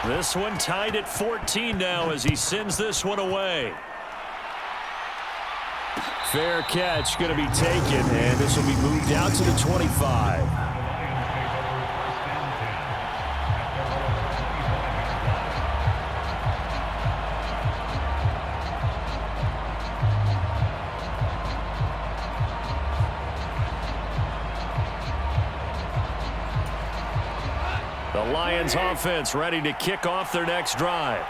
This one tied at 14 now as he sends this one away. Fair catch going to be taken, and this will be moved out to the 25. The Lions offense ready to kick off their next drive.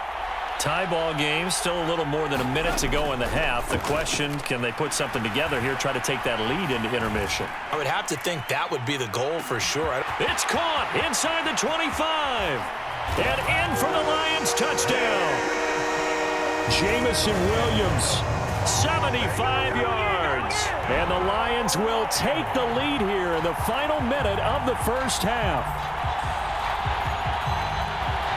Tie ball game, still a little more than a minute to go in the half. The question, can they put something together here, try to take that lead into intermission? I would have to think that would be the goal for sure. It's caught inside the 25. And in for the Lions touchdown. Jamison Williams, 75 yards. And the Lions will take the lead here in the final minute of the first half.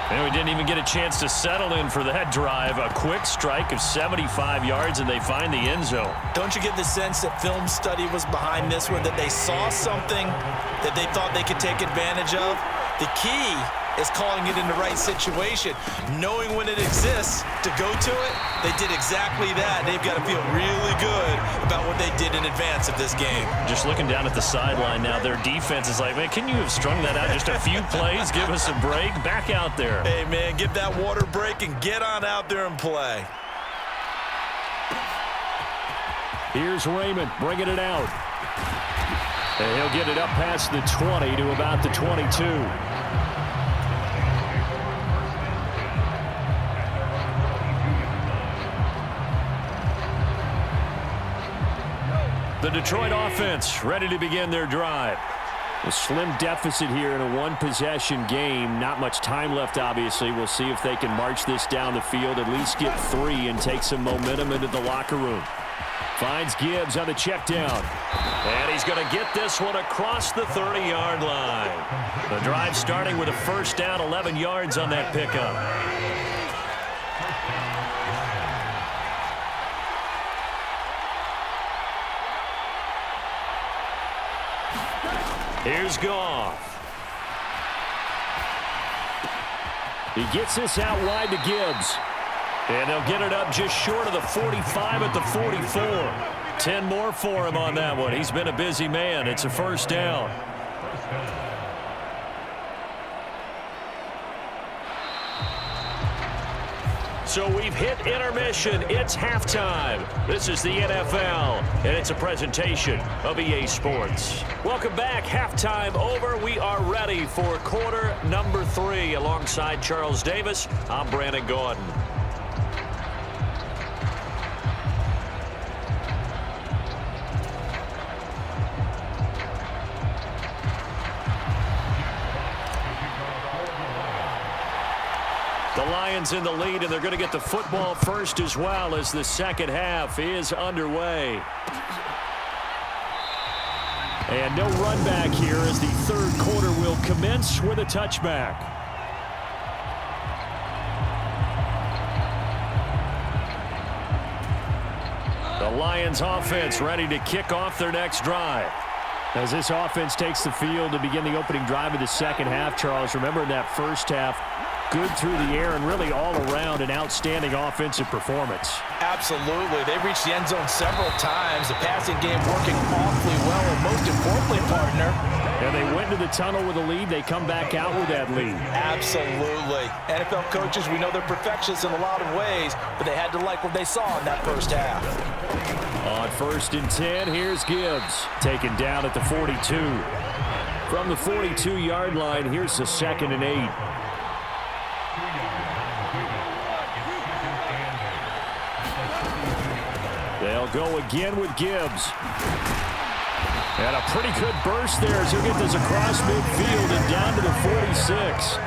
And we didn't even get a chance to settle in for that drive. A quick strike of 75 yards, and they find the end zone. Don't you get the sense that film study was behind this one, that they saw something that they thought they could take advantage of? The key is calling it in the right situation, knowing when it exists to go to it. They did exactly that. They've got to feel really good about what they did in advance of this game. Just looking down at the sideline now, their defense is like, man, can you have strung that out just a few plays? Give us a break. Back out there. Hey, man, give that water break and get on out there and play. Here's Raymond bringing it out. And he'll get it up past the 20 to about the 22. The Detroit offense ready to begin their drive. A slim deficit here in a one-possession game. Not much time left, obviously. We'll see if they can march this down the field, at least get 3 and take some momentum into the locker room. Finds Gibbs on the check down. And he's going to get this one across the 30-yard line. The drive starting with a first down, 11 yards on that pickup. Here's Goff. He gets this out wide to Gibbs. And they'll get it up just short of the 45 at the 44. 10 more for him on that one. He's been a busy man. It's a first down. So we've hit intermission. It's halftime. This is the NFL, and it's a presentation of EA Sports. Welcome back. Halftime over. We are ready for quarter number 3. Alongside Charles Davis, I'm Brandon Gordon. The Lions in the lead, and they're going to get the football first as well as the second half is underway. And no run back here as the third quarter will commence with a touchback. The Lions offense ready to kick off their next drive. As this offense takes the field to begin the opening drive of the second half, Charles, remember in that first half, good through the air and really all around an outstanding offensive performance. Absolutely. They reached the end zone several times. The passing game working awfully well, and most importantly, partner. And they went to the tunnel with a lead. They come back out with that lead. Absolutely. NFL coaches, we know they're perfectionists in a lot of ways, but they had to like what they saw in that first half. On 1st and 10, here's Gibbs. Taken down at the 42. From the 42-yard line, here's the 2nd and 8. They'll go again with Gibbs. And a pretty good burst there as he'll get this across midfield and down to the 46.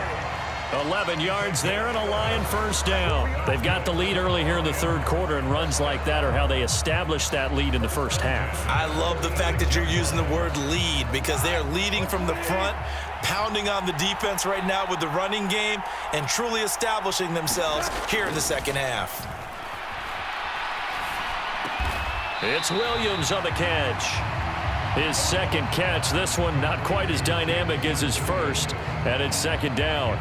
11 yards there and a Lion first down. They've got the lead early here in the third quarter, and runs like that are how they established that lead in the first half. I love the fact that you're using the word lead, because they are leading from the front, pounding on the defense right now with the running game, and truly establishing themselves here in the second half. It's Williams on the catch. His second catch. This one not quite as dynamic as his first, and it's second down.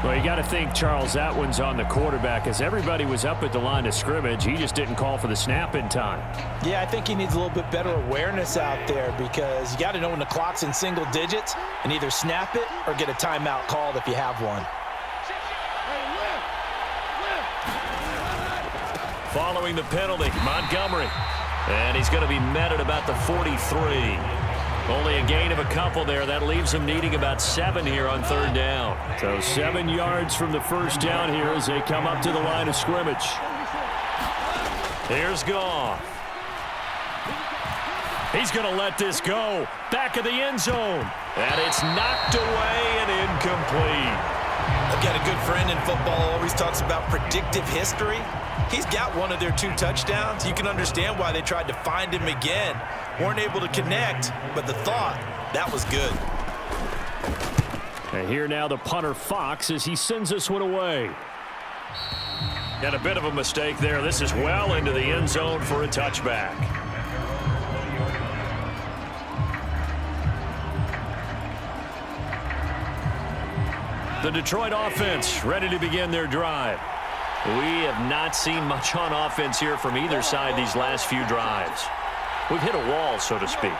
Well, you got to think, Charles, that one's on the quarterback as everybody was up at the line of scrimmage. He just didn't call for the snap in time. Yeah, I think he needs a little bit better awareness out there because you got to know when the clock's in single digits and either snap it or get a timeout called if you have one. Following the penalty, Montgomery. And he's going to be met at about the 43. Only a gain of a couple there. That leaves him needing about 7 here on third down. So 7 yards from the first down here as they come up to the line of scrimmage. Here's Goff. He's going to let this go. Back of the end zone. And it's knocked away and incomplete. I've got a good friend in football, always talks about predictive history. He's got one of their 2 touchdowns. You can understand why they tried to find him again. Weren't able to connect, but the thought, that was good. And here now the punter Fox as he sends this one away. And a bit of a mistake there. This is well into the end zone for a touchback. The Detroit offense ready to begin their drive. We have not seen much on offense here from either side these last few drives. We've hit a wall, so to speak.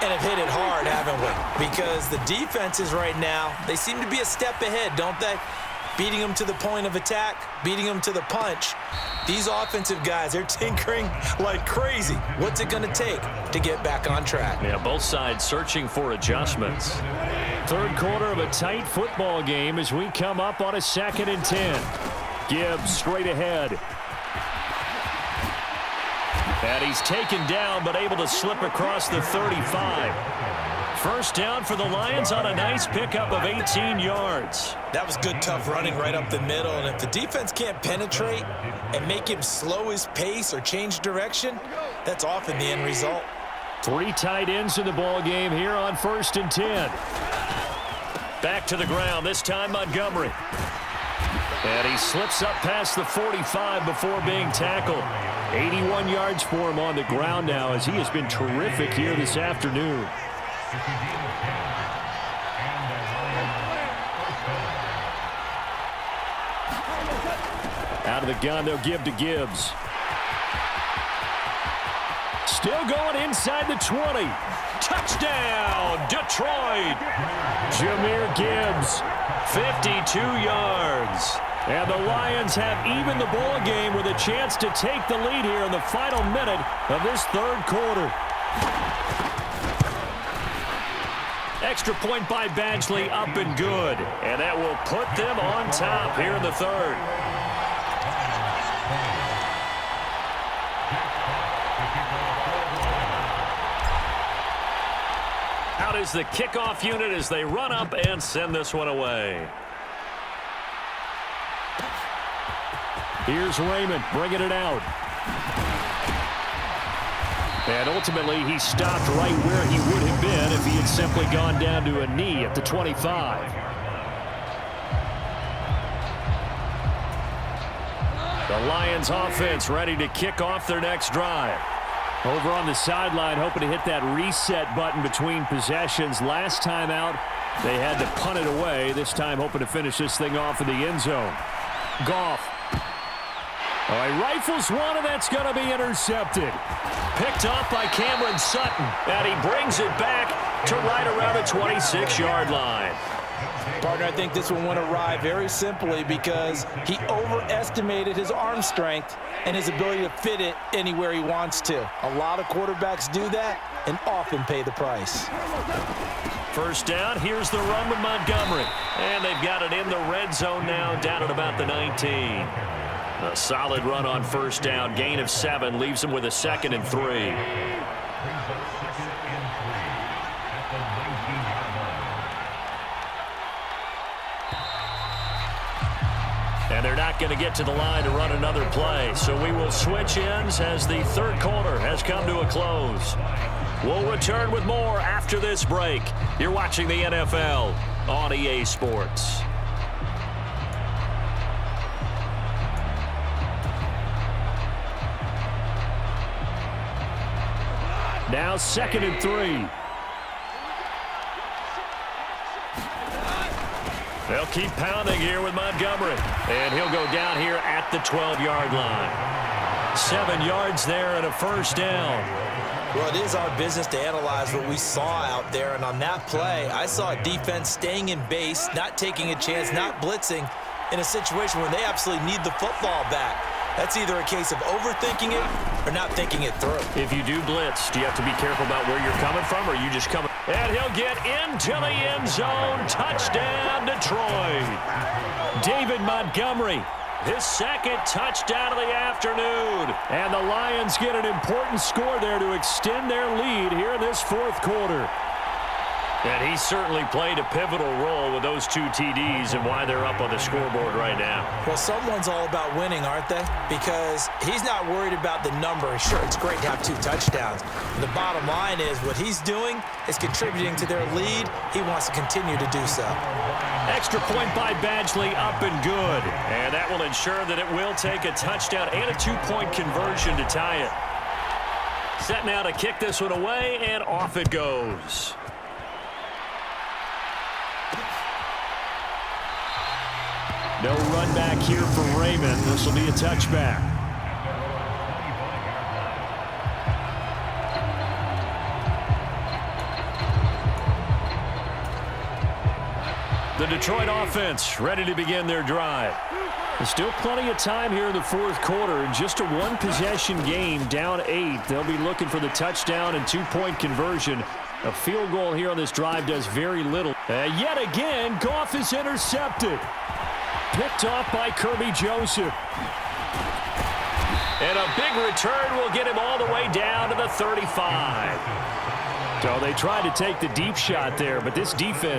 And have hit it hard, haven't we? Because the defenses right now, they seem to be a step ahead, don't they? Beating them to the point of attack, beating them to the punch. These offensive guys, they're tinkering like crazy. What's it going to take to get back on track? Yeah, both sides searching for adjustments. Third quarter of a tight football game as we come up on a 2nd and 10. Gibbs straight ahead. And he's taken down but able to slip across the 35. First down for the Lions on a nice pickup of 18 yards. That was good, tough running right up the middle. And if the defense can't penetrate and make him slow his pace or change direction, that's often the end result. 3 tight ends in the ball game here on 1st and 10. Back to the ground, this time Montgomery. And he slips up past the 45 before being tackled. 81 yards for him on the ground now as he has been terrific here this afternoon. Out of the gun, they'll give to Gibbs. Still going inside the 20. Touchdown, Detroit. Jahmyr Gibbs, 52 yards. And the Lions have evened the ball game with a chance to take the lead here in the final minute of this third quarter. Extra point by Badgley, up and good. And that will put them on top here in the third. Out is the kickoff unit as they run up and send this one away. Here's Raymond bringing it out. And ultimately, he stopped right where he would have been if he had simply gone down to a knee at the 25. The Lions offense ready to kick off their next drive. Over on the sideline, hoping to hit that reset button between possessions. Last time out, they had to punt it away. This time, hoping to finish this thing off in the end zone. Goff. All right, rifles one, and that's going to be intercepted. Picked off by Cameron Sutton, and he brings it back to right around the 26-yard line. Partner, I think this one went awry very simply because he overestimated his arm strength and his ability to fit it anywhere he wants to. A lot of quarterbacks do that and often pay the price. First down, here's the run with Montgomery. And they've got it in the red zone now, down at about the 19. A solid run on first down, gain of 7, leaves them with a 2nd and 3. And they're not going to get to the line to run another play. So we will switch ends as the third quarter has come to a close. We'll return with more after this break. You're watching the NFL on EA Sports. Now 2nd and 3. They'll keep pounding here with Montgomery. And he'll go down here at the 12-yard line. 7 yards there and a first down. Well, it is our business to analyze what we saw out there. And on that play, I saw a defense staying in base, not taking a chance, not blitzing in a situation where they absolutely need the football back. That's either a case of overthinking it or not thinking it through. If you do blitz, do you have to be careful about where you're coming from, or you just coming? And he'll get into the end zone. Touchdown, Detroit. David Montgomery, his second touchdown of the afternoon. And the Lions get an important score there to extend their lead here in this fourth quarter. And he certainly played a pivotal role with those 2 TDs and why they're up on the scoreboard right now. Well, someone's all about winning, aren't they? Because he's not worried about the number. Sure, it's great to have 2 touchdowns. But the bottom line is what he's doing is contributing to their lead. He wants to continue to do so. Extra point by Badgley, up and good. And that will ensure that it will take a touchdown and a 2-point conversion to tie it. Set now to kick this one away, and off it goes. No run back here for Raymond. This will be a touchback. The Detroit offense ready to begin their drive. There's still plenty of time here in the fourth quarter. Just a 1-possession game, down 8. They'll be looking for the touchdown and 2-point conversion. A field goal here on this drive does very little. Yet again, Goff is intercepted. Picked off by Kirby Joseph. And a big return will get him all the way down to the 35. So they tried to take the deep shot there, but this defense